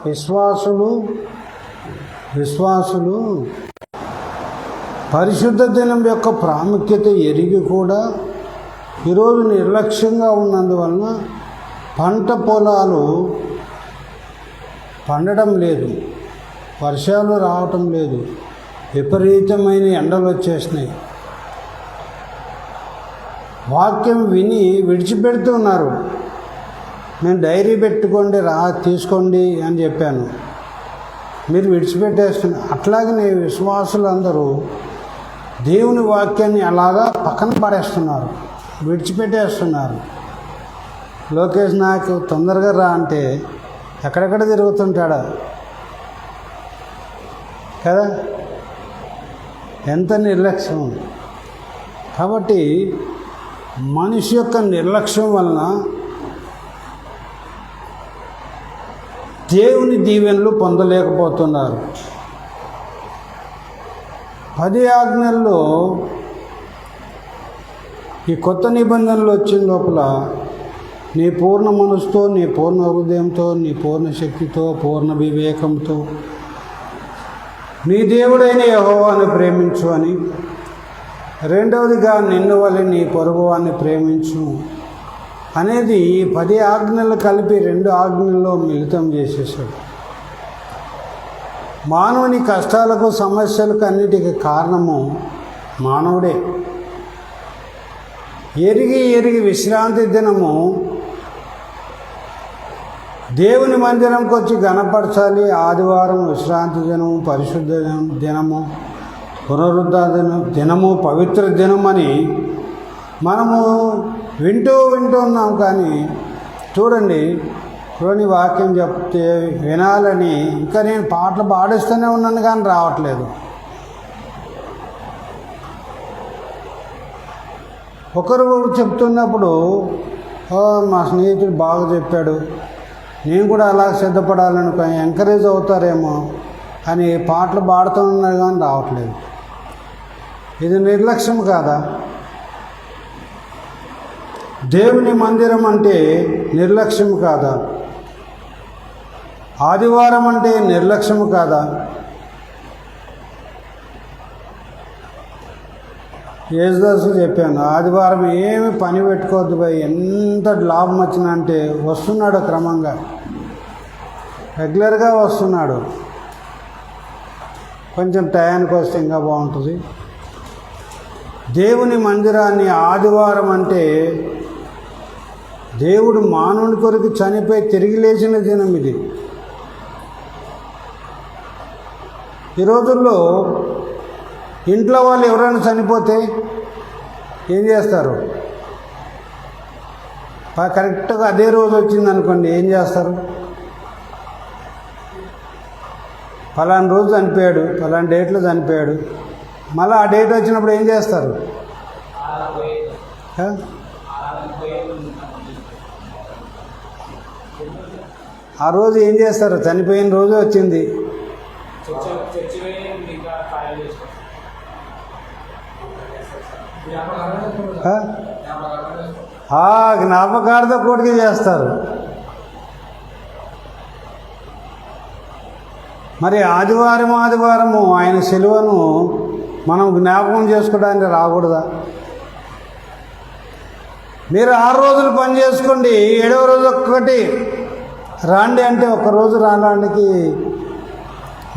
విశ్వాసులు పరిశుద్ధ దినం యొక్క ప్రాముఖ్యత ఎరిగి కూడా ఈరోజు నిర్లక్ష్యంగా ఉన్నందువలన పంట పొలాలు పండడం లేదు, వర్షాలు రావటం లేదు, విపరీతమైన ఎండలు వచ్చేసినాయి. వాక్యం విని విడిచిపెడుతున్నారు. నేను డైరీ పెట్టుకోండి తీసుకోండి అని చెప్పాను, మీరు విడిచిపెట్టేస్తున్నారు. అట్లాగనే విశ్వాసులందరూ దేవుని వాక్యాన్ని అలాగా పక్కన పడేస్తున్నారు, విడిచిపెట్టేస్తున్నారు. లోకేష్ నాకు తొందరగా రా అంటే ఎక్కడెక్కడ తిరుగుతుంటాడా కదా, ఎంత నిర్లక్ష్యం. కాబట్టి మనిషి యొక్క నిర్లక్ష్యం వలన దేవుని దీవెనలు పొందలేకపోతున్నారు. 10 ఆజ్ఞల్లో ఈ కొత్త నిబంధనలు వచ్చిన లోపల నీ పూర్ణ మనసుతో, నీ పూర్ణ హృదయంతో, నీ పూర్ణ శక్తితో, పూర్ణ వివేకంతో నీ దేవుడైన యెహోవాను ప్రేమించు అని, రెండవదిగా నిన్ను వలె నీ పొరుగువాన్ని ప్రేమించు అనేది 10 ఆజ్ఞలు కలిపి 2 ఆజ్ఞల్లో మిళితం చేసేసాడు. మానవుని కష్టాలకు సమస్యలకు అన్నిటికీ కారణము మానవుడే. ఎరిగి విశ్రాంతి దినము దేవుని మందిరంకి వచ్చి గణపరచాలి. ఆదివారం విశ్రాంతి దినము, పరిశుద్ధ దినము, పునరుద్ధ దినము, పవిత్ర దినం అని మనము వింటూ ఉన్నాం. కానీ చూడండి, వాక్యం చెప్తే వినాలని ఇంకా నేను పాటలు పాడిస్తూనే ఉన్నాను కానీ రావట్లేదు. ఒకరు చెప్తున్నప్పుడు మా స్నేహితుడు బాగా చెప్పాడు, నేను కూడా అలా సిద్ధపడాలనుకో ఎంకరేజ్ అవుతారేమో అని పాటలు పాడుతూ ఉన్నారు కానీ రావట్లేదు. ఇది నిర్లక్ష్యం కాదా? దేవుని మందిరం అంటే నిర్లక్ష్యం కాదా? ఆదివారం అంటే నిర్లక్ష్యం కాదా? యేసుదాసు చెప్పాను, ఆదివారం ఏమి పని పెట్టుకోవద్దు భయ్, ఎంత లాభం వచ్చినా అంటే వస్తున్నాడు, క్రమంగా రెగ్యులర్గా వస్తున్నాడు. కొంచెం టయానికి వస్తే ఇంకా బాగుంటుంది. దేవుని మందిరాన్ని ఆదివారం అంటే దేవుడు మానవుని కొరకు చనిపోయి తిరిగి లేచిన దినం ఇది. ఈ రోజుల్లో ఇంట్లో వాళ్ళు ఎవరైనా చనిపోతే ఏం చేస్తారు? కరెక్ట్గా అదే రోజు వచ్చింది అనుకోండి, ఏం చేస్తారు? ఫలానా రోజు చనిపోయాడు, ఫలానా డేట్లో చనిపోయాడు, మళ్ళీ ఆ డేట్ వచ్చినప్పుడు ఏం చేస్తారు? ఆ రోజు ఏం చేస్తారు? చనిపోయిన రోజు వచ్చింది, జ్ఞాపకార్థ కోటికి చేస్తారు. మరి ఆదివారము ఆయన సిలువను మనం జ్ఞాపకం చేసుకోవడానికి రాకూడదా? మీరు 6 రోజులు పని చేసుకోండి, 7వ రోజు ఒక్కటి రాండి అంటే ఒక్కరోజు రావడానికి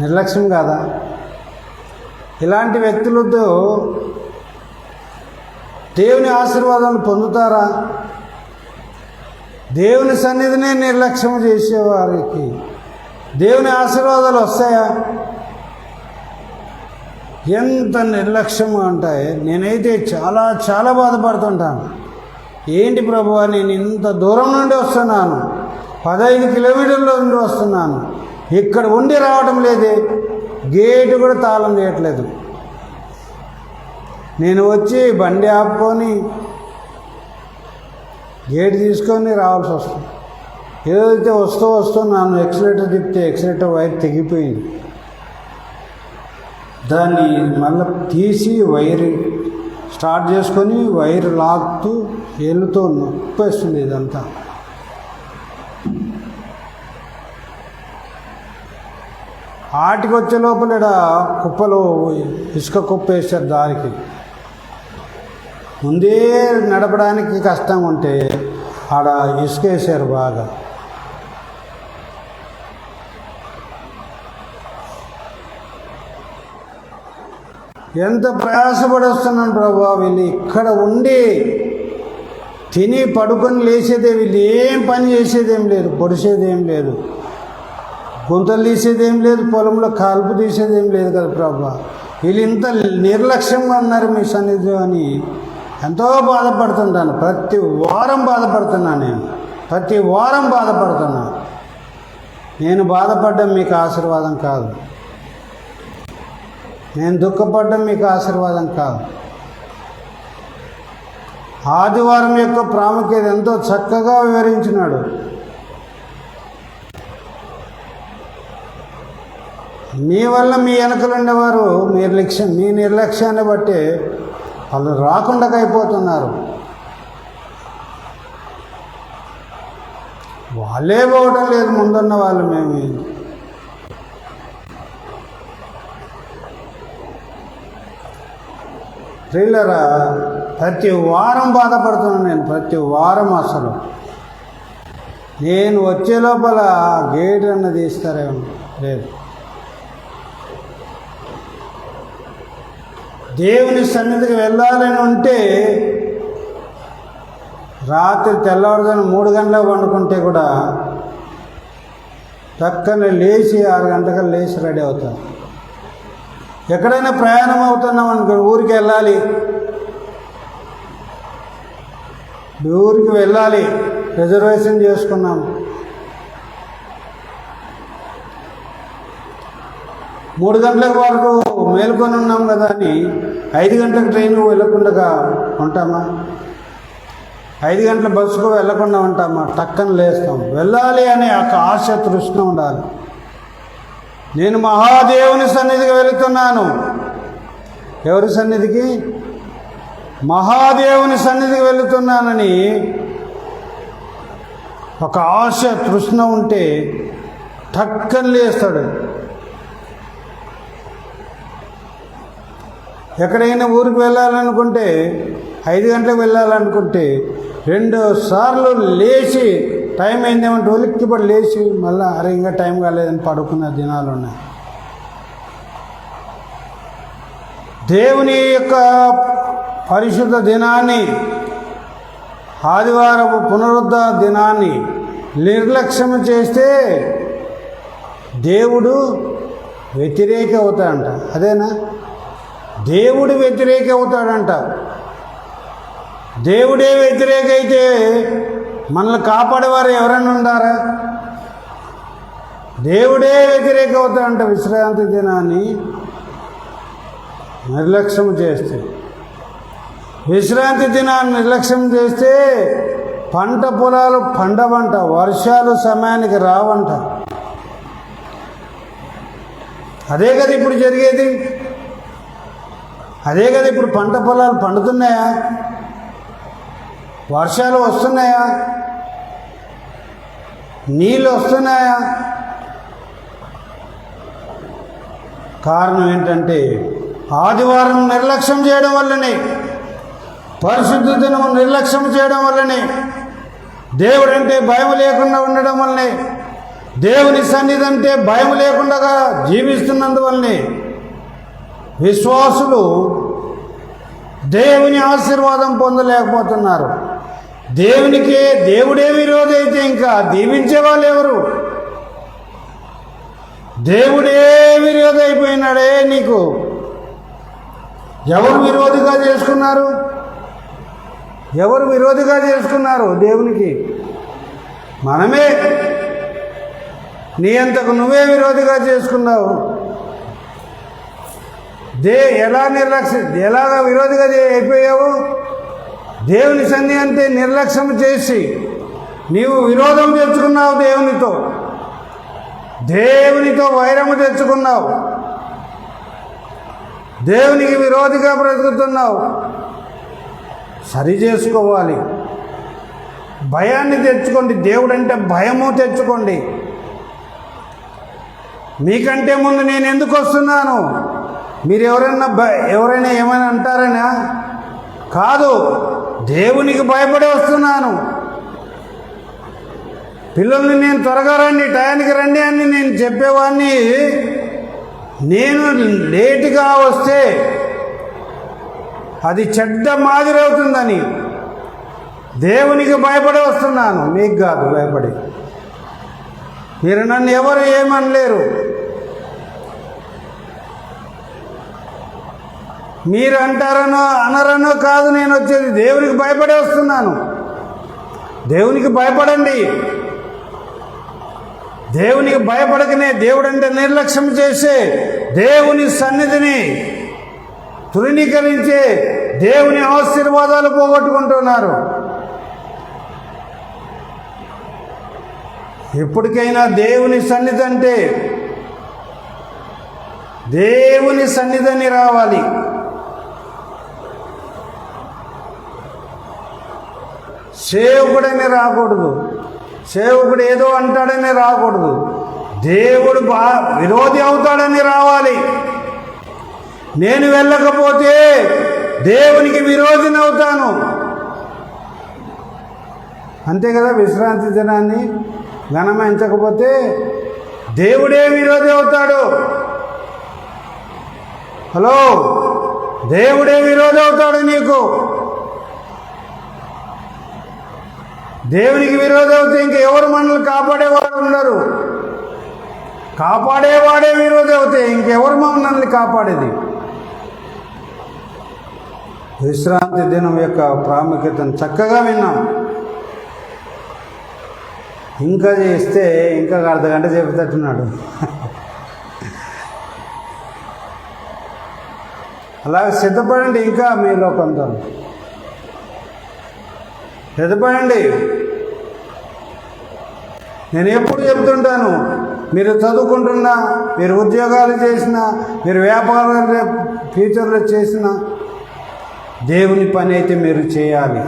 నిర్లక్ష్యం కాదా? ఇలాంటి వ్యక్తులతో దేవుని ఆశీర్వాదాలు పొందుతారా? దేవుని సన్నిధినే నిర్లక్ష్యం చేసేవారికి దేవుని ఆశీర్వాదాలు వస్తాయా? ఎంత నిర్లక్ష్యం ఉంటాయి. నేనైతే చాలా బాధపడుతుంటాను. ఏంటి ప్రభువా, నేను ఇంత దూరం నుండి వస్తున్నాను, 15 కిలోమీటర్ల నుండి వస్తున్నాను, ఇక్కడ ఉండి రావడం లేదే, గేటు కూడా తాళం చేయట్లేదు. నేను వచ్చి బండి ఆపుకొని గేట్ తీసుకొని రావాల్సి వస్తుంది. ఏదైతే వస్తున్నాను, ఎక్సిలేటర్ తిప్పితే ఎక్సిలేటర్ వైర్ తెగిపోయింది. దాన్ని మళ్ళీ తీసి వైర్ స్టార్ట్ చేసుకొని వైర్ లాగుతూ ఏళ్ళుతో నొప్పేస్తుంది. ఇదంతా ఆటికి వచ్చే లోపల ఈడ కుప్పలు ఇసుక కుప్ప వేసారు దారికి. ముందే నడపడానికి కష్టంగా ఉంటే ఆడ ఇసుక వేసారు బాగా. ఎంత ప్రయాసపడి వస్తున్నాను ప్రభా, వీళ్ళు ఇక్కడ ఉండి తిని పడుకొని లేచేదే, వీళ్ళు ఏం పని చేసేదేం లేదు, పొడిసేదేం లేదు, గుంతలు తీసేదేం లేదు, పొలంలో కాల్పు తీసేదేం లేదు కదా ప్రభా. వీళ్ళు ఇంత నిర్లక్ష్యంగా ఉన్నారు మీ సన్నిధి అని ఎంతో బాధపడుతుంటాను. ప్రతి వారం బాధపడుతున్నాను, నేను ప్రతి వారం బాధపడుతున్నాను. నేను బాధపడ్డం మీకు ఆశీర్వాదం కాదు, నేను దుఃఖపడ్డం మీకు ఆశీర్వాదం కాదు. ఆదివారం యొక్క ప్రాముఖ్యత ఎంతో చక్కగా వివరించినాడు. మీ వల్ల మీ వెనకలు ఉండేవారు మీ నిర్లక్ష్యాన్ని బట్టి వాళ్ళు రాకుండా అయిపోతున్నారు. వాళ్ళే పోవడం లేదు, ముందున్న వాళ్ళు మేము. ప్రియులరా, ప్రతి వారం బాధపడుతున్నాను నేను, ప్రతి వారం. అసలు నేను వచ్చే లోపల గేట్ అన్నది తీస్తారేమో లేదు. దేవుని సన్నిధికి వెళ్ళాలని ఉంటే రాత్రి తెల్లవారుజామున 3 గంటలకు వండుకుంటే కూడా చక్కగా లేచి 6 గంటలకు లేచి రెడీ అవుతాను. ఎక్కడైనా ప్రయాణం అవుతున్నాం అనుకో, ఊరికి వెళ్ళాలి, ఊరికి వెళ్ళాలి, రిజర్వేషన్ చేసుకున్నాం. 3 గంటల వరకు మేల్కొని ఉన్నాం కదా అని 5 గంటలకు ట్రైన్ వెళ్ళకుండా ఉంటామా? 5 గంటల బస్సుకు వెళ్ళకుండా ఉంటామా? టక్కన లేస్తాం. వెళ్ళాలి అనే ఒక ఆశ, తృష్ణ ఉండాలి. నేను మహాదేవుని సన్నిధికి వెళుతున్నాను. ఎవరి సన్నిధికి? మహాదేవుని సన్నిధికి వెళుతున్నానని ఒక ఆశ, తృష్ణ ఉంటే టక్కన లేస్తాడు. ఎక్కడైనా ఊరికి వెళ్ళాలనుకుంటే 5 గంటలకు వెళ్ళాలనుకుంటే 2 సార్లు లేచి టైం అయిందేమంటే ఒలిక్కిపడి లేచి మళ్ళీ అరే ఇంకా టైం కాలేదని పడుకున్న దినాలు ఉన్నాయి. దేవుని యొక్క పరిశుద్ధ దినాన్ని, ఆదివారపు పునరుద్ధరణ దినాన్ని నిర్లక్ష్యం చేస్తే దేవుడు వ్యతిరేక అవుతాడంట. అదేనా? దేవుడు వ్యతిరేక అవుతాడంట. దేవుడే వ్యతిరేక అయితే మనల్ని కాపాడేవారు ఎవరైనా ఉండారా? దేవుడే వ్యతిరేక అవుతాడంట. విశ్రాంతి దినాన్ని నిర్లక్ష్యం చేస్తే, విశ్రాంతి దినాన్ని నిర్లక్ష్యం చేస్తే పంట పొలాలు పండవంట, వర్షాలు సమయానికి రావంట. అదే కదా ఇప్పుడు జరిగేది. అదే కదా ఇప్పుడు పంట పొలాలు పండుతున్నాయా? వర్షాలు వస్తున్నాయా? నీళ్ళు వస్తున్నాయా? కారణం ఏంటంటే ఆదివారం నిర్లక్ష్యం చేయడం వల్లనే, పరిశుద్ధ దినం నిర్లక్ష్యం చేయడం వల్లనే, దేవుడు అంటే భయం లేకుండా ఉండడం వల్లనే, దేవుని సన్నిధి అంటే భయం లేకుండా జీవిస్తున్నందువల్లనే విశ్వాసులు దేవుని ఆశీర్వాదం పొందలేకపోతున్నారు. దేవుడే విరోధి అయితే ఇంకా దీవించే వాళ్ళు ఎవరు? దేవుడే విరోధి అయిపోయినాడే నీకు. ఎవరు విరోధిగా చేసుకున్నారు? ఎవరు విరోధిగా చేసుకున్నారు దేవునికి? మనమే. నీ అంతకు నువ్వే విరోధిగా చేసుకున్నావు. ఎలాగ విరోధిగా అయిపోయావు? దేవుని సన్నిధి అంటే నిర్లక్ష్యం చేసి నీవు విరోధం తెచ్చుకున్నావు. దేవునితో వైరము తెచ్చుకున్నావు. దేవునికి విరోధిగా బ్రతుకుతున్నావు. సరి చేసుకోవాలి. భయాన్ని తెచ్చుకోండి. దేవుడంటే భయము తెచ్చుకోండి. మీకంటే ముందు నేను ఎందుకు వస్తున్నాను? మీరు ఎవరైనా ఏమైనా అంటారనా? కాదు, దేవునికి భయపడి వస్తున్నాను. పిల్లల్ని నేను త్వరగా రండి, టయానికి రండి అని నేను చెప్పేవాడిని. నేను లేటుగా వస్తే అది చెడ్డ మాదిరి అవుతుందని దేవునికి భయపడి వస్తున్నాను, మీకు కాదు భయపడి. మీరు నన్ను ఎవరు ఏమనలేరు. మీరు అంటారనో అనరనో కాదు నేను వచ్చేది, దేవునికి భయపడే వస్తున్నాను. దేవునికి భయపడండి. దేవునికి భయపడకనే దేవుడంటే నిర్లక్ష్యం చేసే, దేవుని సన్నిధిని తృణీకరించే, దేవుని ఆశీర్వాదాలు పోగొట్టుకుంటున్నారు. ఎప్పటికైనా దేవుని సన్నిధి అంటే దేవుని సన్నిధిని రావాలి. సేవకుడని రాకూడదు, సేవకుడు ఏదో అంటాడని రాకూడదు, దేవుడు విరోధి అవుతాడని రావాలి. నేను వెళ్ళకపోతే దేవునికి విరోధిని అవుతాను. అంతే కదా, విశ్రాంతి దినాన్ని ఘనమించకపోతే దేవుడే విరోధి అవుతాడు. హలో, దేవుడే విరోధి అవుతాడు నీకు. దేవునికి విరోధి అవుతే ఇంకా ఎవరు మనల్ని కాపాడేవాడు ఉండరు. కాపాడేవాడే విరోధి అవుతే ఇంకెవరు మనల్ని కాపాడేది? విశ్రాంతి దినం యొక్క ప్రాముఖ్యతను చక్కగా విన్నాం. ఇంకా చేస్తే ఇంకా అర్ధగంట చెబుతట్టున్నాడు. అలాగే సిద్ధపడండి. ఇంకా మీలో కొందరు సిద్ధపడండి. నేను ఎప్పుడు చెబుతుంటాను, మీరు చదువుకుంటున్నా, మీరు ఉద్యోగాలు చేసినా, మీరు వ్యాపారాలు ఫ్యూచర్లో చేసినా, దేవుని పని అయితే మీరు చేయాలి.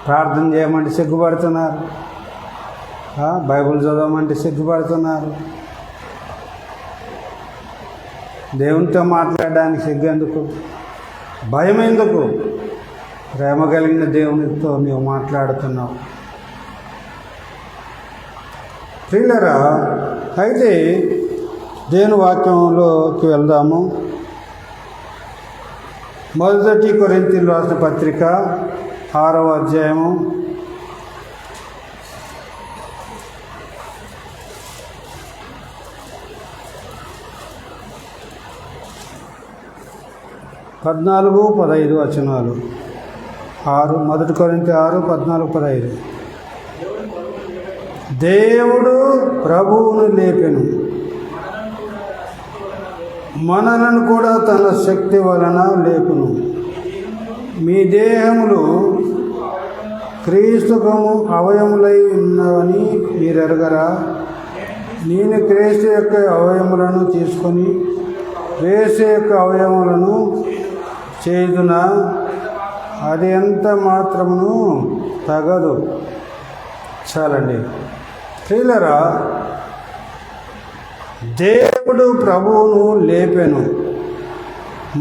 ప్రార్థన చేయమంటే సిగ్గుపడుతున్నారు, బైబిల్ చదవమంటే సిగ్గుపడుతున్నారు. దేవునితో మాట్లాడడానికి సిగ్గు ఎందుకు? భయం ఎందుకు? ప్రేమ కలిగిన దేవునితో నీవు మాట్లాడుతున్నావు. ప్రియులారా, అయితే దేవుని వాక్యంలోకి వెళ్దాము. మొదటి కొరింథీయులకు రాసిన పత్రిక 6వ అధ్యాయము 14-15 వచనాలు. 1 కొరింథీ 6:14-15. దేవుడు ప్రభువును లేపెను, మనలను కూడా తన శక్తి వలన లేపును. మీ దేహములు క్రీస్తుకు అవయములై ఉన్నవని మీరెరగరా? నేను క్రీస్తు యొక్క అవయములను తీసుకొని క్రీస్తు యొక్క అవయములను చేయుదునా? అది ఎంత మాత్రమును తగదు. చాలండి. ప్రియులారా, దేవుడు ప్రభువును లేపెను,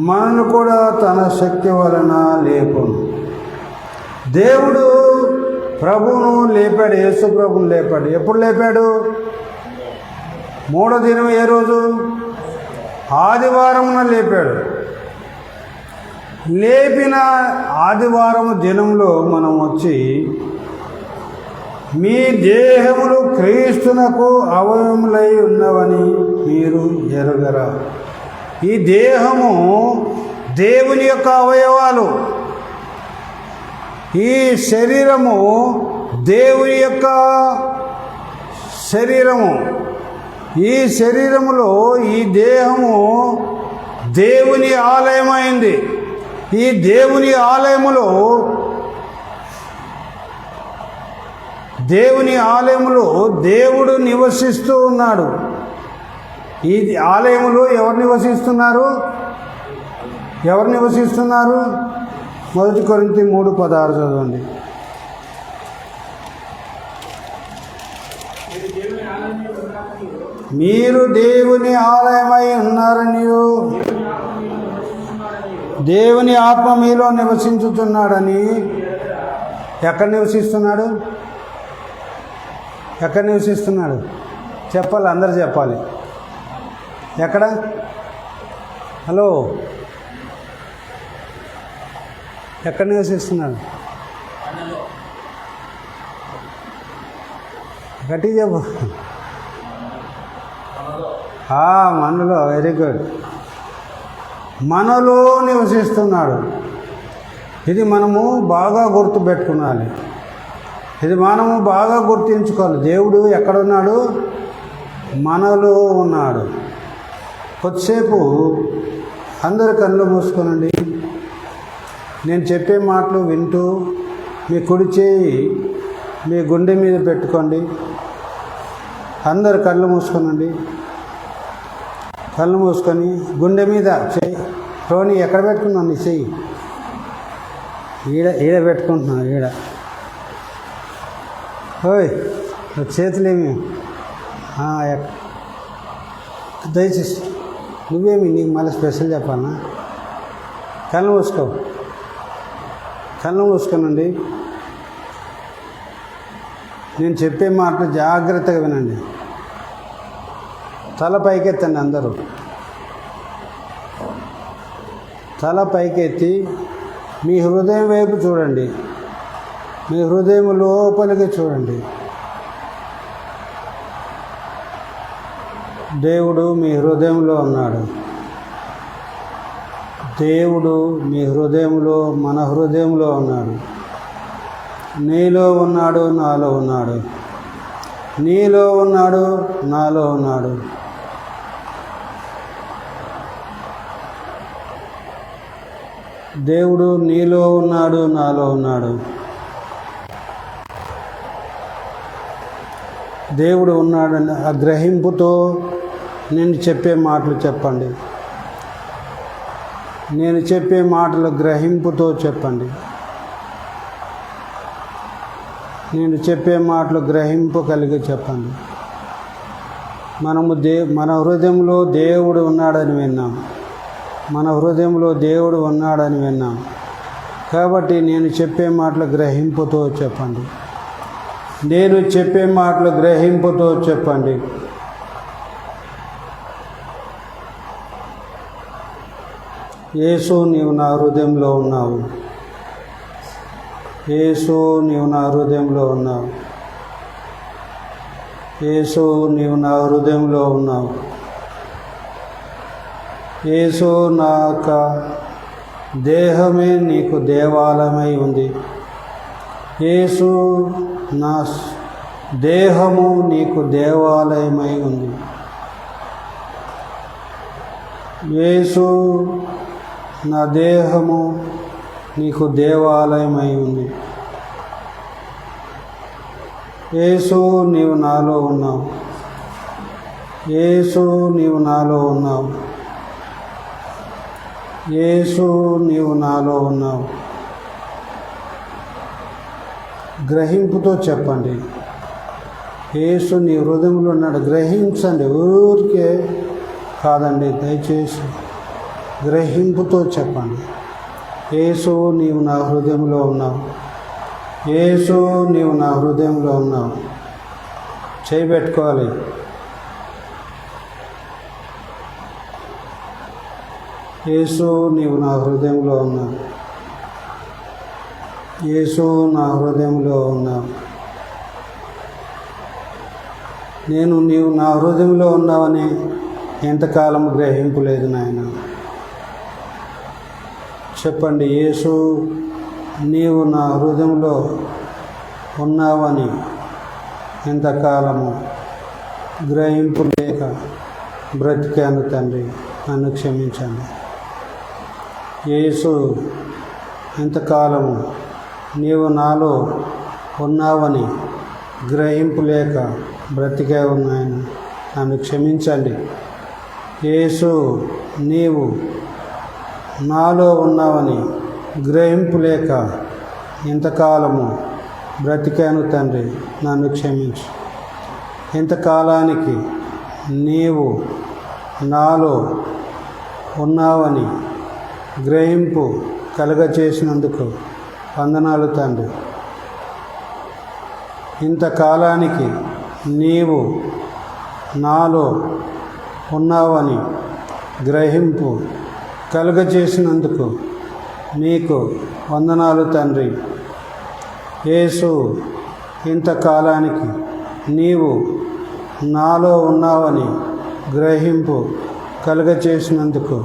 మనను కూడా తన శక్తి వలన లేపును. దేవుడు ప్రభువును లేపాడు, యేసు ప్రభువును లేపాడు. ఎప్పుడు లేపాడు? 3వ దినం ఏ రోజు? ఆదివారమున లేపాడు. లేపిన ఆదివారము దినంలో మనం వచ్చి, మీ దేహములు క్రీస్తునకు అవయములై ఉన్నవని మీరు ఎరుగరా? ఈ దేహము దేవుని యొక్క అవయవాలు. ఈ శరీరము దేవుని యొక్క శరీరము. ఈ శరీరములో ఈ దేహము దేవుని ఆలయమైంది. ఈ దేవుని ఆలయములో దేవుడు నివసిస్తూ ఉన్నాడు. ఈ ఆలయములో ఎవరు నివసిస్తున్నారు? 1 కొరింథీ 3:16 చదవండి. మీరు దేవుని ఆలయమై ఉన్నారనియు దేవుని ఆత్మ మీలో నివసించుతున్నాడని. ఎక్కడ నివసిస్తున్నాడు? ఎక్కడ నివసిస్తున్నాడు చెప్పాలి, అందరు చెప్పాలి. ఎక్కడ? హలో, ఎక్కడ నివసిస్తున్నాడు? గట్టి చెప్పు. మనలో. Very good. మనలో నివసిస్తున్నాడు. ఇది మనము బాగా గుర్తుపెట్టుకోవాలి. ఇది మనము బాగా గుర్తించుకోవాలి. దేవుడు ఎక్కడున్నాడు? మనలో ఉన్నాడు. కొద్దిసేపు అందరు కళ్ళు మూసుకోనండి. నేను చెప్పే మాటలు వింటూ మీ కుడి చేయి మీ గుండె మీద పెట్టుకోండి. అందరు కళ్ళు మూసుకోనండి. కళ్ళు మూసుకొని గుండె మీద చెయ్యి. టోనీ ఎక్కడ పెట్టుకున్నాను? నీ చెయ్యి ఈడ పెట్టుకుంటున్నాను. ఈడ ఓయ్ చేతులేమి దయచేసి నువ్వేమి నీకు మళ్ళీ స్పెషల్ చెప్పాలనా? కళ్ళు మూసుకో. కళ్ళు మూసుకోనండి. నేను చెప్పే మాటలు జాగ్రత్తగా వినండి. తల పైకెత్తండి. అందరూ తల పైకెత్తి మీ హృదయం వైపు చూడండి. మీ హృదయం లోపలికి చూడండి. దేవుడు మీ హృదయంలో ఉన్నాడు. దేవుడు మీ హృదయంలో, మన హృదయంలో ఉన్నాడు. నీలో ఉన్నాడు, నాలో ఉన్నాడు. నీలో ఉన్నాడు, నాలో ఉన్నాడు. దేవుడు నీలో ఉన్నాడు, నాలో ఉన్నాడు. దేవుడు ఉన్నాడని ఆ గ్రహింపుతో నేను చెప్పే మాటలు చెప్పండి. నేను చెప్పే మాటలు గ్రహింపుతో చెప్పండి. నేను చెప్పే మాటలు గ్రహింపు కలిగి చెప్పండి. మన హృదయంలో దేవుడు ఉన్నాడని విన్నాం. మన హృదయంలో దేవుడు ఉన్నాడని విన్నాం. కాబట్టి నేను చెప్పే మాటలు గ్రహింపుతో చెప్పండి. నేను చెప్పే మాటలు గ్రహింపుతో చెప్పండి. యేసు నీవు నా హృదయంలో ఉన్నావు. యేసు నీవు నా హృదయంలో ఉన్నావు. యేసు నీవు నా హృదయంలో ఉన్నావు. యేసు నా యొక్క దేహమే నీకు దేవాలయమై ఉంది. యేసు నా దేహము నీకు దేవాలయమై ఉంది. యేసు నా దేహము నీకు దేవాలయమై ఉంది. యేసు నీవు నాలో ఉన్నావు. యేసు నీవు నాలో ఉన్నావు. యేసు నీవు నాలో ఉన్నావు. గ్రహింపుతో చెప్పండి. యేసు నీ హృదయంలో ఉన్నాడు. గ్రహించండి, ఊరికే కాదండి. దయచేసి గ్రహింపుతో చెప్పండి. యేసు నీవు నా హృదయంలో ఉన్నావు. యేసు నీవు నా హృదయంలో ఉన్నావు. చేయబెట్టుకోవాలి. యేసు నీవు నా హృదయంలో ఉన్నావు. యేసు నా హృదయంలో ఉన్నావు. నీవు నా హృదయంలో ఉన్నావని ఎంతకాలం గ్రహింపు లేదు నాయన. చెప్పండి, యేసు నీవు నా హృదయంలో ఉన్నావని ఎంతకాలము గ్రహింపు లేక బ్రతికాను తండ్రి, నన్ను క్షమించండి. యేసు ఎంతకాలము నీవు నాలో ఉన్నావని గ్రహింపు లేక బ్రతికావు నాయన, నన్ను క్షమించండి. యేసు నీవు నాలో ఉన్నావని గ్రహింపు లేక ఇంతకాలము బ్రతికాను తండ్రి, నన్ను క్షమించు. ఇంతకాలానికి నీవు నాలో ఉన్నావని గ్రహింపు కలుగచేసినందుకు వందనాలు తండ్రి. ఇంతకాలానికి నీవు నాలో ఉన్నావని గ్రహింపు కలుగచేసినందుకు నీకు వందనాలు తండ్రి. యేసు, ఇంతకాలానికి నీవు నాలో ఉన్నావని గ్రహింపు కలుగచేసినందుకు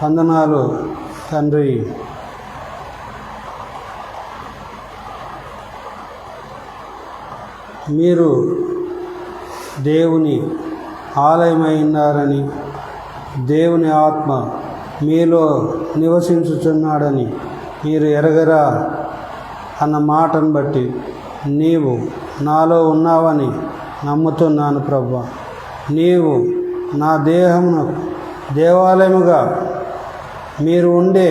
వందనాలు తండ్రి. మీరు దేవుని ఆలయమై ఉన్నారని, దేవుని ఆత్మ మీలో నివసించుచున్నాడని మీరు ఎరగరా అన్న మాటను బట్టి నీవు నాలో ఉన్నావని నమ్ముతున్నాను ప్రభువా. నీవు నా దేహమును దేవాలయముగా, మీరు ఉండే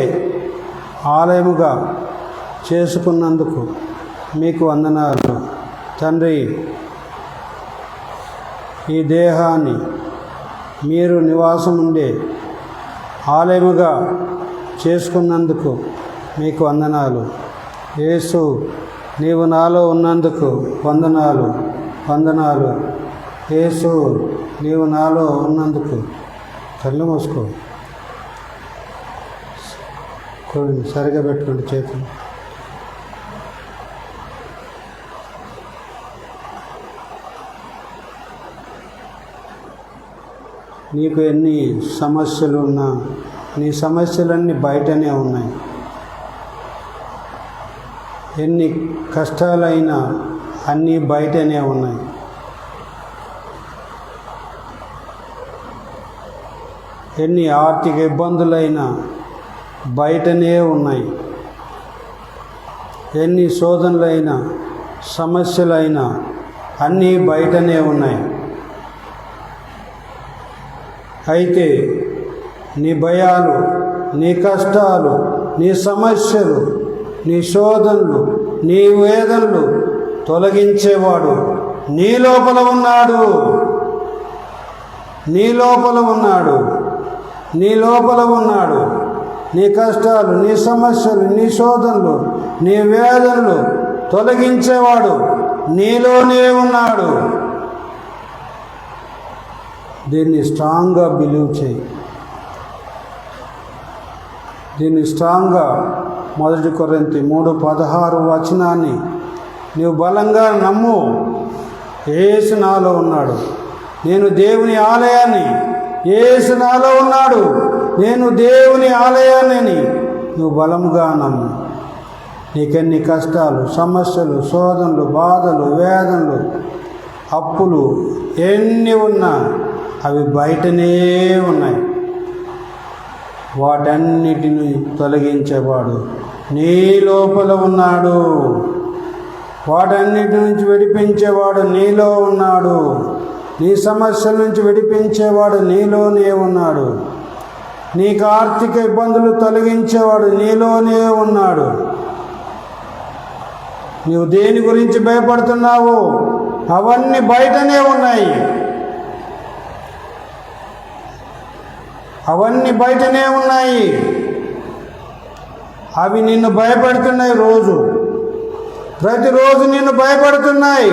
ఆలయముగా చేసుకున్నందుకు మీకు వందనాలు తండ్రి. ఈ దేహాన్ని మీరు నివాసం ఉండే ఆలయముగా చేసుకున్నందుకు మీకు వందనాలు. యేసు, నీవు నాలో ఉన్నందుకు వందనాలు వందనాలు. యేసు, నీవు నాలో ఉన్నందుకు. కళ్ళు మూసుకో, సరిగా పెట్టుకోండి చేతులు. నీకు ఎన్ని సమస్యలు ఉన్నా నీ సమస్యలన్నీ బయటనే ఉన్నాయి. ఎన్ని కష్టాలైనా అన్నీ బయటనే ఉన్నాయి. ఎన్ని ఆర్థిక ఇబ్బందులైనా బయటనే ఉన్నాయి. ఎన్ని శోధనలైనా సమస్యలైనా అన్నీ బయటనే ఉన్నాయి. అయితే నీ భయాలు, నీ కష్టాలు, నీ సమస్యలు, నీ శోధనలు, నీ వేదనలు తొలగించేవాడు నీ లోపల ఉన్నాడు. నీ లోపల ఉన్నాడు. నీ లోపల ఉన్నాడు. నీ కష్టాలు, నీ సమస్యలు, నీ శోధనలు, నీ వేదనలు తొలగించేవాడు నీలోనే ఉన్నాడు. దీన్ని స్ట్రాంగ్గా బిలీవ్ చేయి. దీన్ని స్ట్రాంగ్గా 1 కొరింథీ 3:16 వచనాన్ని నీవు బలంగా నమ్ము. యేసు నాలో ఉన్నాడు. నేను దేవుని ఆలయాన్ని. యేసు నాలో ఉన్నాడు. నేను దేవుని ఆలయాన్ని. నువ్వు బలంగా నమ్ము. నీకెన్ని కష్టాలు, సమస్యలు, శోధనలు, బాధలు, వేదనలు, అప్పులు ఎన్ని ఉన్నా అవి బయటనే ఉన్నాయి. వాటన్నిటిని తొలగించేవాడు నీ లోపల ఉన్నాడు. వాటన్నిటి నుంచి విడిపించేవాడు నీలో ఉన్నాడు. నీ సమస్యల నుంచి విడిపించేవాడు నీలోనే ఉన్నాడు. నీకు ఆర్థిక ఇబ్బందులు తొలగించేవాడు నీలోనే ఉన్నాడు. నీవు దేని గురించి భయపడుతున్నావు? అవన్నీ బయటనే ఉన్నాయి. అవన్నీ బయటనే ఉన్నాయి. అవి నిన్ను భయపెడుతున్నాయి. ప్రతిరోజు నిన్ను భయపడుతున్నాయి,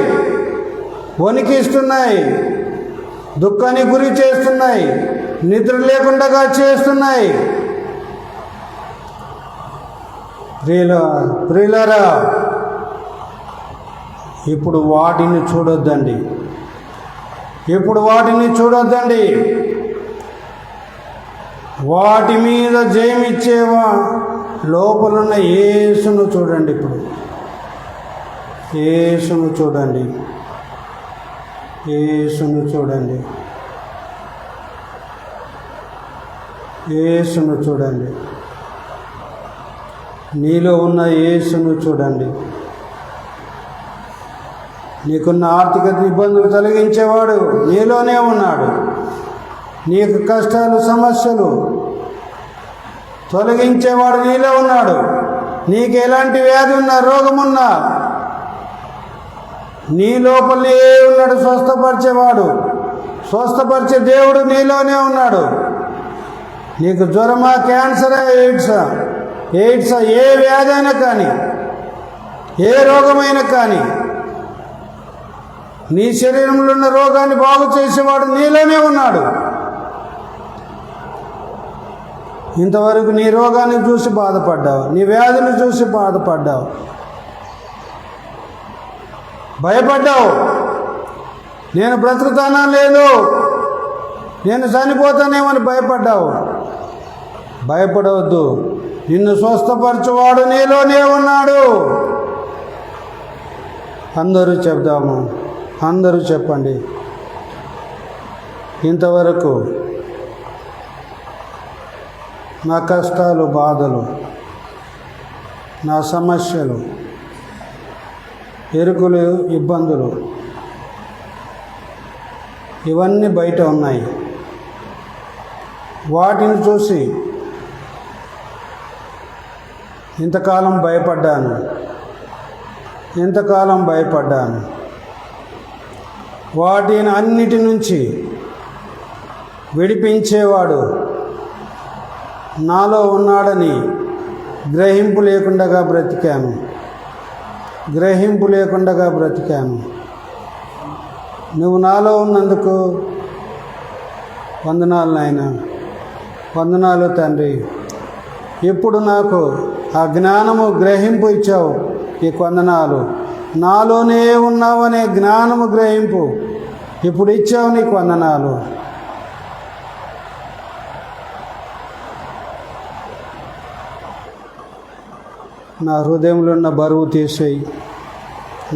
వణికిస్తున్నాయి, దుఃఖానికి గురి చేస్తున్నాయి, నిద్ర లేకుండా చేస్తున్నాయి. ప్రియులారా, ఇప్పుడు వాటిని చూడొద్దండి. వాటి మీద జయమిచ్చేవా లోపలున్న యేసును చూడండి. ఇప్పుడు యేసును చూడండి. యేసును చూడండి. యేసును చూడండి. నీలో ఉన్న యేసును చూడండి. నీకున్న ఆర్థిక ఇబ్బందులు తొలగించేవాడు నీలోనే ఉన్నాడు. నీకు కష్టాలు, సమస్యలు తొలగించేవాడు నీలో ఉన్నాడు. నీకు ఎలాంటి వ్యాధి ఉన్నా, రోగమున్నా నీ లోపలనే ఉన్నాడు స్వస్థపరిచేవాడు. స్వస్థపరిచే దేవుడు నీలోనే ఉన్నాడు. నీకు జ్వరమా, క్యాన్సరా, ఎయిడ్సా, ఏ వ్యాధి అయినా కానీ, ఏ రోగమైనా కానీ, నీ శరీరంలో ఉన్న రోగాన్ని బాగు చేసేవాడు నీలోనే ఉన్నాడు. ఇంతవరకు నీ రోగాన్ని చూసి బాధపడ్డావు, నీ వ్యాధిని చూసి బాధపడ్డావు, భయపడ్డావు. నేను బ్రతుకుతానా లేదు, నేను చనిపోతానేమని భయపడ్డావు. భయపడవద్దు, నిన్ను స్వస్థపరచువాడు నీలోనే ఉన్నాడు. అందరూ చెప్దాము, అందరూ చెప్పండి. ఇంతవరకు నా కష్టాలు, బాధలు, నా సమస్యలు, ఇరుకులు, ఇబ్బందులు ఇవన్నీ బయట ఉన్నాయి. వాటిని చూసి ఇంతకాలం భయపడ్డాను. వాటిని అన్నిటి నుంచి విడిపించేవాడు నాలో ఉన్నాడని గ్రహింపు లేకుండా బ్రతికాను. నువ్వు నాలో ఉన్నందుకు వందనాలు నాయనా, వందనాలు తండ్రి. ఇప్పుడు నాకు ఆ జ్ఞానము, గ్రహింపు ఇచ్చావు, నీకు వందనాలు. నాలోనే ఉన్నావనే జ్ఞానము, గ్రహింపు ఇప్పుడు ఇచ్చావు, నీకు వందనాలు. నా హృదయంలో ఉన్న బరువు తీసేయి,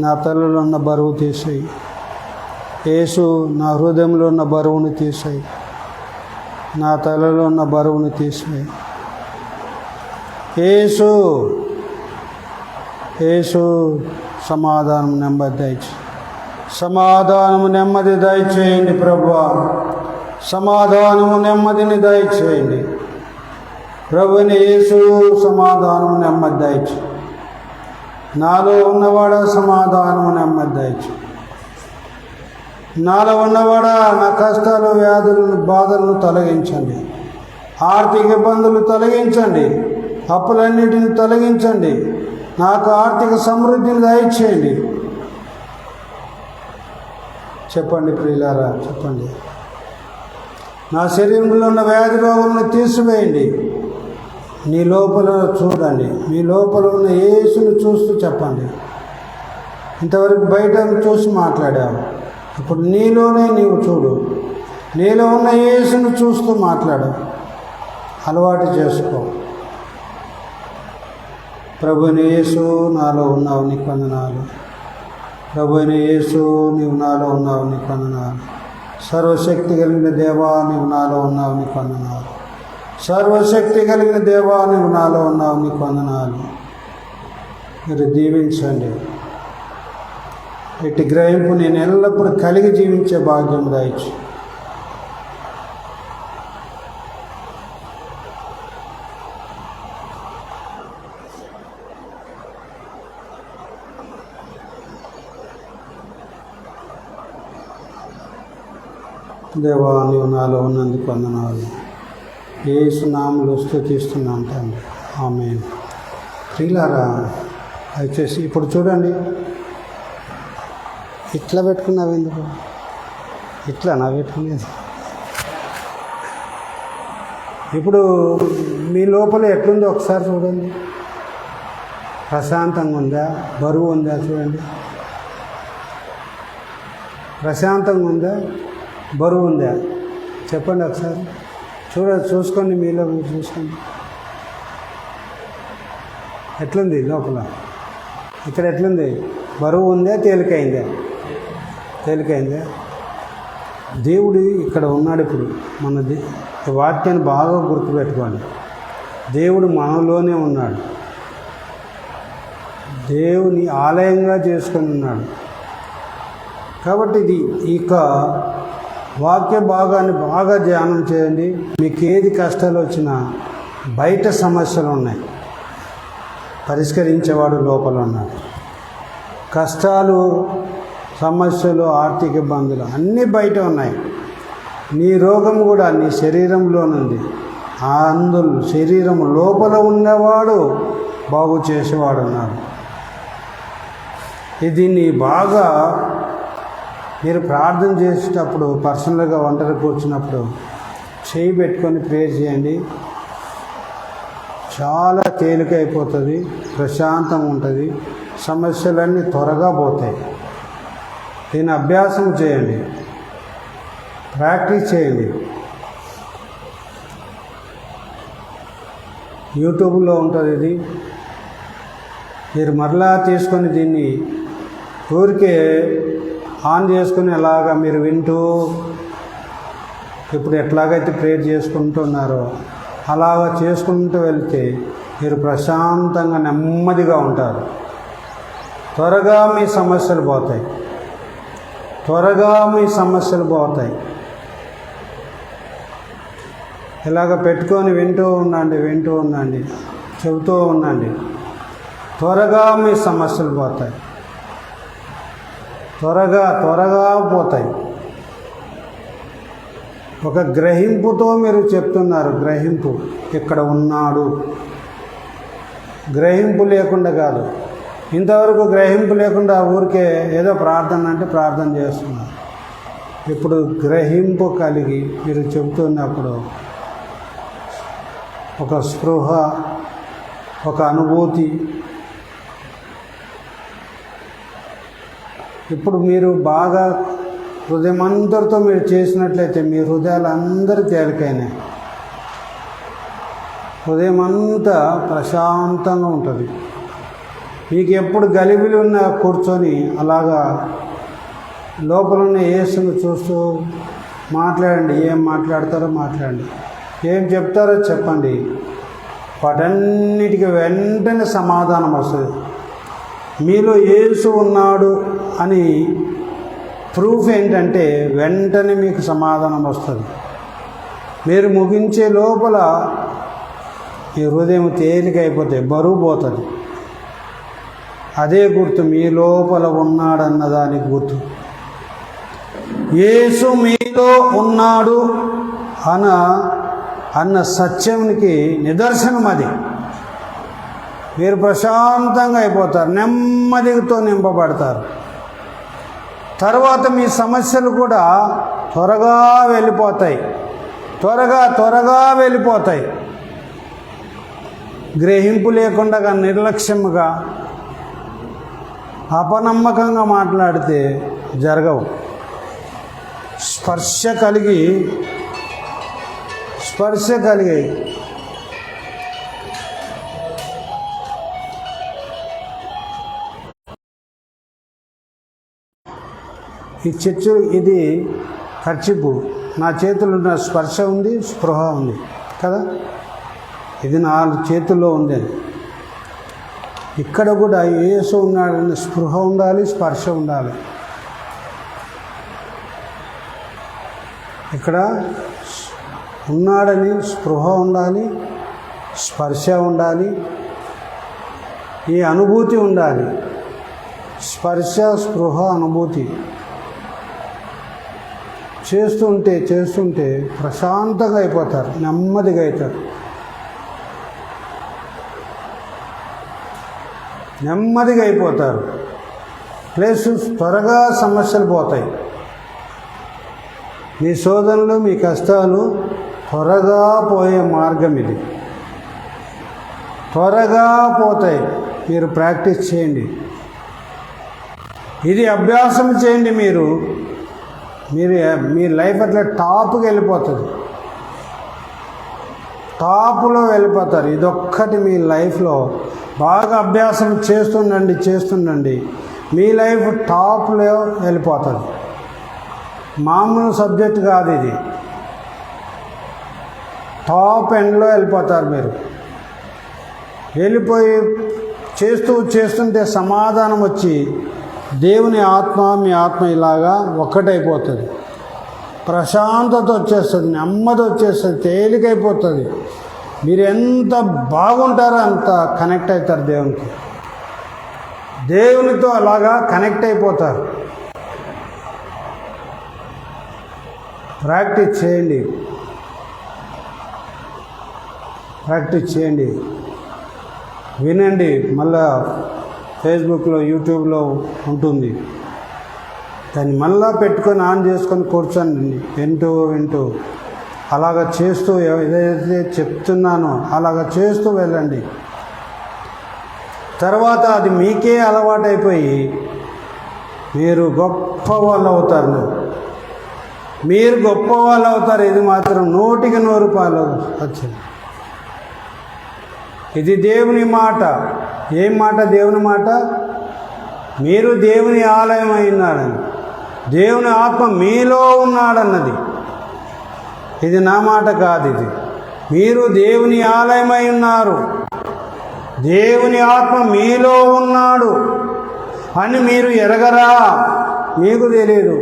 నా తలలో ఉన్న బరువు తీసేయి. యేసు, నా హృదయంలో ఉన్న బరువును తీసేయి, నా తలలో ఉన్న బరువును తీసేయి. యేసు సమాధానం, నెమ్మది దయచేయండి ప్రభువా. సమాధానము, నెమ్మదిని దయచేయండి ప్రభుని. యేసు సమాధానము, నెమ్మది దయచేయి. నాలో ఉన్నవాడా సమాధానము, నెమ్మది దయచేయి. నాలో ఉన్నవాడా నా కష్టాలు, వ్యాధులను, బాధలను తొలగించండి. ఆర్థిక ఇబ్బందులు తొలగించండి. అప్పులన్నిటిని తొలగించండి. నాకు ఆర్థిక సమృద్ధిని దయచేయండి. చెప్పండి ప్రియులారా, చెప్పండి. నా శరీరంలో ఉన్న వ్యాధి రోగులను తీసివేయండి. నీ లోపల చూడండి, మీ లోపల ఉన్న యేసును చూస్తూ చెప్పండి. ఇంతవరకు బయట చూసి మాట్లాడావు, ఇప్పుడు నీలోనే నీవు చూడు. నీలో ఉన్న యేసును చూస్తూ మాట్లాడు, అలవాటు చేసుకో. ప్రభువైన యేసు, నాలో ఉన్నావు, నీకు వందనాలు. ప్రభువైన యేసు, నీవు నాలో ఉన్నావు, నీకు వందనాలు. సర్వశక్తి కలిగిన దేవా, నీవు నాలో ఉన్నావు, నీకు వందనాలు. సర్వశక్తి కలిగిన దేవా, నీవు నాలో ఉన్నావు, నీకు వందనాలు. మీరు దీవించండి. ఇటు గ్రహింపు నేను ఎల్లప్పుడూ కలిగి జీవించే భాగ్యం దయచు. దేవా, నీవు నాలో ఉన్నందుకు వందనాలు. యేసు నామములో స్తుతిస్తున్నాను తండ్రి, ఆమేన్. ప్రియులారా, దయచేసి ఇప్పుడు చూడండి. ఇట్లా పెట్టుకున్నావు ఎందుకు? ఇట్లా నా పెట్టుకునేది. ఇప్పుడు మీ లోపల ఎట్లుందో ఒకసారి చూడండి. ప్రశాంతంగా ఉందా? బరువు ఉందా? చూడండి. ప్రశాంతంగా ఉందా? బరువు ఉందా? చెప్పండి ఒకసారి. చూసుకోండి, మీలో మీరు చూసుకోండి. ఎట్లుంది లోపల? ఇక్కడ ఎట్లుంది? బరువు ఉందా? తేలికైందా? తేలికైందా? దేవుడు ఇక్కడ ఉన్నాడు. ఇప్పుడు మనది వాక్యాన్ని బాగా గుర్తుపెట్టుకోండి. దేవుడు మనలోనే ఉన్నాడు. దేవుని ఆలయంగా చేసుకొని ఉన్నాడు. కాబట్టి ఇది ఇక వాక్య భాగాన్ని బాగా ధ్యానం చేయండి. మీకు ఏది కష్టాలు వచ్చినా, బయట సమస్యలు ఉన్నాయి, పరిష్కరించేవాడు లోపల ఉన్నాడు. కష్టాలు సమస్యలు, ఆర్థిక ఇబ్బందులు అన్నీ బయట ఉన్నాయి. నీ రోగం కూడా నీ శరీరంలోనుంది. అందులో శరీరం లోపల ఉన్నవాడు బాగు చేసేవాడు ఉన్నాడు. దీన్ని బాగా మీరు ప్రార్థన చేసేటప్పుడు, పర్సనల్గా ఒంటరి కూర్చున్నప్పుడు చేయి పెట్టుకొని ప్రేయర్ చేయండి. చాలా తేలికైపోతుంది, ప్రశాంతం ఉంటుంది, సమస్యలన్నీ త్వరగా పోతాయి. దీన్ని అభ్యాసం చేయండి, ప్రాక్టీస్ చేయండి. యూట్యూబ్లో ఉంటుంది ఇది. మీరు మరలా తీసుకొని దీన్ని ఊరికే ఆన్ చేసుకుని అలాగా మీరు వింటూ ఇప్పుడు ఎట్లాగైతే ప్రేయర్ చేసుకుంటున్నారో అలాగా చేసుకుంటూ వెళ్తే మీరు ప్రశాంతంగా నెమ్మదిగా ఉంటారు. త్వరగా మీ సమస్యలు పోతాయి, త్వరగా మీ సమస్యలు పోతాయి. ఇలాగ పెట్టుకొని వింటూ ఉండండి, చెబుతూ ఉండండి. త్వరగా మీ సమస్యలు పోతాయి, త్వరగా పోతాయి. ఒక గ్రహింపుతో మీరు చెప్తున్నారు. గ్రహింపు ఇక్కడ ఉన్నాడు. గ్రహింపు లేకుండా కాదు. ఇంతవరకు గ్రహింపు లేకుండా ఊరికే ఏదో ప్రార్థన అంటే ప్రార్థన చేస్తున్నారు. ఇప్పుడు గ్రహింపు కలిగి మీరు చెబుతున్నప్పుడు ఒక స్పృహ, ఒక అనుభూతి. ఇప్పుడు మీరు బాగా హృదయమంతటితో మీరు చేసినట్లయితే మీ హృదయాలు అందరూ తేలికైనాయి. హృదయం అంతా ప్రశాంతంగా ఉంటుంది. మీకు ఎప్పుడు గలిబిలి ఉన్న కూర్చొని అలాగా లోపల ఉన్న యేసును చూస్తూ మాట్లాడండి. ఏం మాట్లాడతారో మాట్లాడండి, ఏం చెప్తారో చెప్పండి. వాటన్నిటికీ వెంటనే సమాధానం వస్తుంది. మీలో యేసు ఉన్నాడు అని ప్రూఫ్ ఏంటంటే వెంటనే మీకు సమాధానం వస్తుంది. మీరు ముగించే లోపల మీ హృదయం తేలికైపోతే బరువు పోతుంది. అదే గుర్తు, మీ లోపల ఉన్నాడన్నదానికి గుర్తు. యేసు మీలో ఉన్నాడు అన్న సత్యానికి నిదర్శనం అది. మీరు ప్రశాంతంగా అయిపోతారు, నెమ్మదితో నింపబడతారు. తర్వాత మీ సమస్యలు కూడా త్వరగా వెళ్ళిపోతాయి, త్వరగా వెళ్ళిపోతాయి. గ్రహింపు లేకుండా నిర్లక్ష్యముగా అపనమ్మకంగా మాట్లాడితే జరగవు. స్పర్శ కలిగి ఈ చర్చు, ఇది ఖర్చిపు, నా చేతుల్లో ఉన్న స్పర్శ ఉంది, స్పృహ ఉంది కదా. ఇది నా చేతుల్లో ఉంది. ఇక్కడ కూడా యేసు ఉన్నాడని స్పృహ ఉండాలి, స్పర్శ ఉండాలి. ఇక్కడ ఉన్నాడని స్పృహ ఉండాలి, స్పర్శ ఉండాలి, ఈ అనుభూతి ఉండాలి. స్పర్శ, స్పృహ, అనుభూతి చేస్తుంటే ప్రశాంతంగా అయిపోతారు, నెమ్మదిగా అవుతారు. నెమ్మదిగా అయిపోతారు. ప్లస్ త్వరగా సమస్యలు పోతాయి. మీ శోధనలు, మీ కష్టాలు త్వరగా పోయే మార్గం ఇది. త్వరగా పోతాయి. మీరు ప్రాక్టీస్ చేయండి, ఇది అభ్యాసం చేయండి. మీ లైఫ్ అట్లా టాప్కి వెళ్ళిపోతుంది, టాప్లో వెళ్ళిపోతారు. ఇదొక్కటి మీ లైఫ్లో బాగా అభ్యాసం చేస్తుండండి. మీ లైఫ్ టాప్లో వెళ్ళిపోతుంది. మామూలు సబ్జెక్ట్ కాదు ఇది, టాప్ ఎండ్లో వెళ్ళిపోతారు. మీరు వెళ్ళిపోయి చేస్తుంటే సమాధానం వచ్చి దేవుని ఆత్మ, మీ ఆత్మ ఇలాగా ఒక్కటైపోతుంది. ప్రశాంతత వచ్చేస్తుంది, నెమ్మది వచ్చేస్తుంది, తేలికైపోతుంది. మీరు ఎంత బాగుంటారో అంత కనెక్ట్ అవుతారు దేవునితో అలాగా కనెక్ట్ అయిపోతారు. ప్రాక్టీస్ చేయండి, వినండి. మళ్ళా ఫేస్బుక్లో, యూట్యూబ్లో ఉంటుంది. దాన్ని మళ్ళా పెట్టుకొని ఆన్ చేసుకొని కూర్చోండి, వింటూ అలాగ చేస్తూ ఏదైతే చెప్తున్నానో అలాగ చేస్తూ వెళ్ళండి. తర్వాత అది మీకే అలవాటైపోయి మీరు గొప్ప వాళ్ళు అవుతారు. ఇది మాత్రం 100% వచ్చింది. ఇది దేవుని మాట. ఏం మాట? దేవుని మాట. మీరు దేవుని ఆలయం అయినాడని, దేవుని ఆత్మ మీలో ఉన్నాడన్నది. ఇది నా మాట కాదు. ఇది మీరు దేవుని ఆలయమై ఉన్నారు, దేవుని ఆత్మ మీలో ఉన్నాడు అని మీరు ఎరగరా? మీకు తెలియదు.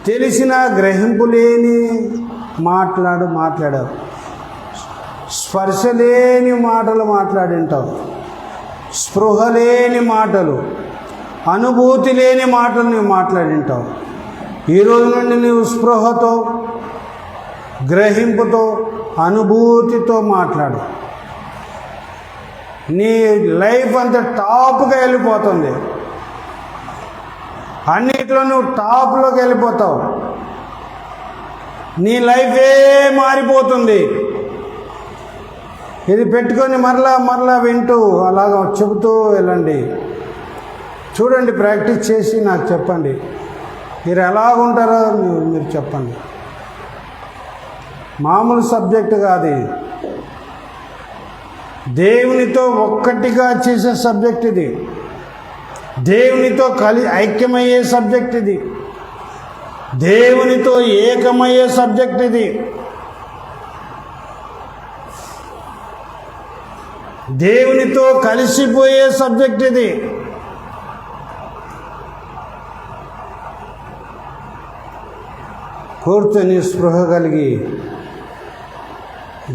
తెలిసిన గ్రహింపు లేని మాట్లాడావు, స్పర్శ లేని మాటలు మాట్లాడింటావు, స్పృహ లేని మాటలు, అనుభూతి లేని మాటలు నువ్వు మాట్లాడింటావు. ఈరోజు నుండి నువ్వు స్పృహతో, గ్రహింపుతో, అనుభూతితో మాట్లాడు. నీ లైఫ్ అంతా టాప్గా వెళ్ళిపోతుంది. అన్నిట్లో నువ్వు టాప్లోకి వెళ్ళిపోతావు. నీ లైఫే మారిపోతుంది. ఇది పెట్టుకొని మరలా వింటూ అలాగ చెబుతూ వెళ్ళండి. చూడండి, ప్రాక్టీస్ చేసి నాకు చెప్పండి. మీరు ఎలాగుంటారో మీరు చెప్పండి. మామూలు సబ్జెక్టు కాదు. దేవునితో ఒక్కటిగా చేసే సబ్జెక్ట్ ఇది. దేవునితో ఐక్యమయ్యే సబ్జెక్ట్ ఇది. దేవునితో ఏకమయ్యే సబ్జెక్ట్ ఇది. దేవునితో కలిసిపోయే సబ్జెక్ట్ ఇది. కూర్చొని స్పృహ కలిగి,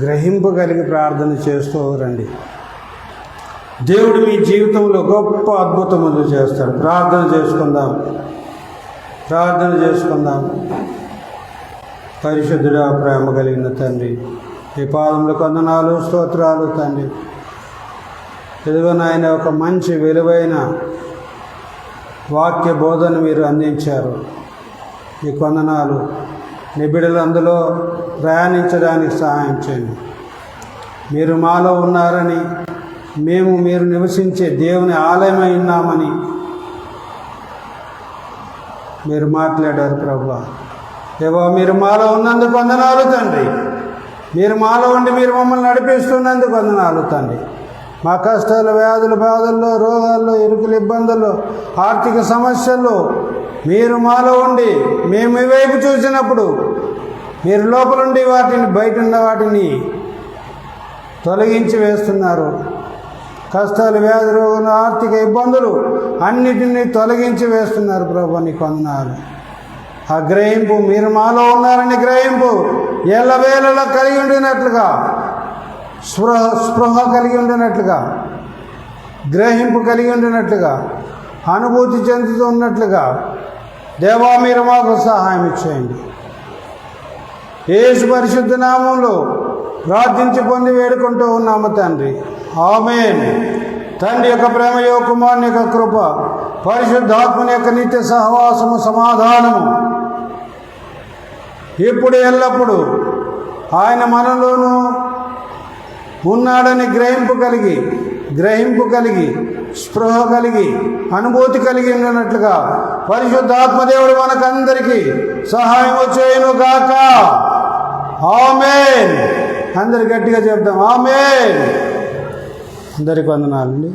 గ్రహింపు కలిగి ప్రార్థన చేస్తూ రండి. దేవుడు మీ జీవితంలో గొప్ప అద్భుతములు చేస్తాడు. ప్రార్థన చేసుకుందాం. పరిశుద్ధుడా, ప్రేమ కలిగిన తండ్రి, ఈ పాదములకు వందనాలు, స్తోత్రాలు తండ్రి. ఇదిగో నాయన, ఒక మంచి విలువైన వాక్య బోధన మీరు అందించారు. ఈ వందనాలు. నీ బిడ్డలు అందులో ప్రయాణించడానికి సహాయం చేయండి. మీరు మాలో ఉన్నారని, మేము మీరు నివసించే దేవుని ఆలయమై ఉన్నామని మీరు మాట్లాడారు ప్రభువా. దేవా, మీరు మాలో ఉన్నందుకు వందనాలు తండ్రి. మీరు మాలో ఉండి మీరు మమ్మల్ని నడిపిస్తున్నందుకు వందనాలు తండ్రి. మా కష్టాలు, వ్యాధులు, బాధల్లో, రోగాల్లో, ఇరుకులు, ఇబ్బందుల్లో, ఆర్థిక సమస్యల్లో మీరు మాలో ఉండి మేము మీ వైపు చూసినప్పుడు మీరు లోపలుండి వాటిని, బయట ఉన్న వాటిని తొలగించి వేస్తున్నారు. కష్టాలు, వ్యాధి, రోగాలు, ఆర్థిక ఇబ్బందులు అన్నిటినీ తొలగించి వేస్తున్నారు ప్రభు. నీకు వందనాలు. ఆ గ్రహింపు, మీరు మాలో ఉన్నారని గ్రహింపు ఎల్లవేళలా కలిగి ఉండినట్లుగా, స్పృహ కలిగి ఉండినట్లుగా, గ్రహింపు కలిగి ఉండినట్లుగా, అనుభూతి చెందుతూ ఉన్నట్లుగా దేవా మీరు మాకు సహాయం ఇచ్చేయండి. యేసు పరిశుద్ధ నామంలో ప్రార్థించి పొంది వేడుకుంటూ ఉన్నాము తండ్రి. ఆమేన్. తండ్రి యొక్క ప్రేమ, కుమారుని యొక్క కృప, పరిశుద్ధాత్మని యొక్క నిత్య సహవాసము, సమాధానము ఇప్పుడు ఎల్లప్పుడూ ఆయన మనలోనూ ఉన్నాడని గ్రహింపు కలిగి స్పృహ కలిగి అనుభూతి కలిగి ఉన్నట్లుగా పరిశుద్ధాత్మదేవుడు మనకందరికీ సహాయం చేయను గాక. ఆమేన్. అందరు గట్టిగా చెప్దాం ఆమేన్. అందరికి వందనాలండి.